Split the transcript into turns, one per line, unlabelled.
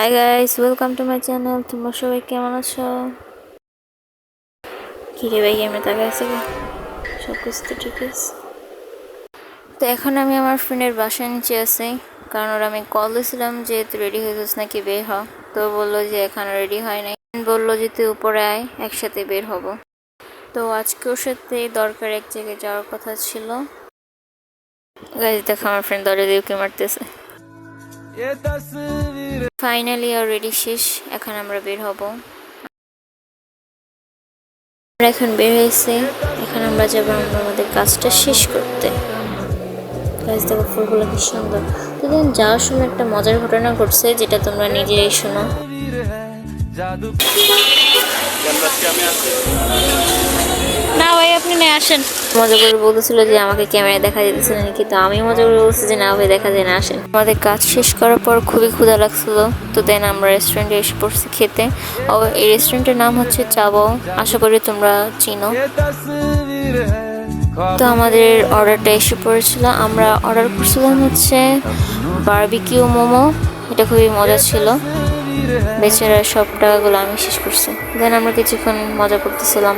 Hi guys, welcome to my channel. তোমরা সবাই কেমন আছো? কিরে ভাই, আমি তাকাই আছি কি? সব কিছু তো ঠিক আছে। তো এখন আমি আমার ফ্রেন্ডের বাসায় নিচে আছি, কারণ ওরা আমি কল দিয়েছিলাম যে তুই রেডি হয়ে যাস নাকি বের হ। তো বললো যে এখন রেডি হয় নাই, বললো যে তুই উপরে আয়, একসাথে বের হব। তো আজকে ওর সাথে দরকার এক জায়গায় যাওয়ার কথা ছিল। গাইস দেখো, আমার ফ্রেন্ড দরজা দিয়ে উঁকি মারতেছে। ফাইনালি আর রেডি শেষ, এখন আমরা বের হব। আমরা এখন বের হয়েছে, এখন আমরা যাবো আমাদের কাজটা শেষ করতে। গাছ দেখো ফুলগুলো কি সুন্দর। তো দিন যাওয়ার সময় একটা মজার ঘটনা ঘটছে, যেটা তোমরা নিজেরাই শোনো। না ভাই, আপনি নিয়ে আসেন। মজা করে বলতেছিল যে আমাকে ক্যামেরায় দেখা যেতেছিল নাকি, তো আমি মজা করে বলছি যে না ভাই, দেখা যায় না, আসেন। আমাদের কাজ শেষ করার পর খুবই ক্ষুধা লাগছিল, তো দেন আমরা রেস্টুরেন্টে এসে পড়ছি খেতে। এই রেস্টুরেন্টের নাম হচ্ছে চাবাও, আশা করি তোমরা চিনো। তো আমাদের অর্ডারটা এসে পড়েছিল, আমরা অর্ডার করছিলাম হচ্ছে বারবিকিউ মোমো। এটা খুবই মজা ছিল, বেচারা সব টাকাগুলো আমি শেষ করছি। দেন আমরা কিছুক্ষণ মজা করতেছিলাম।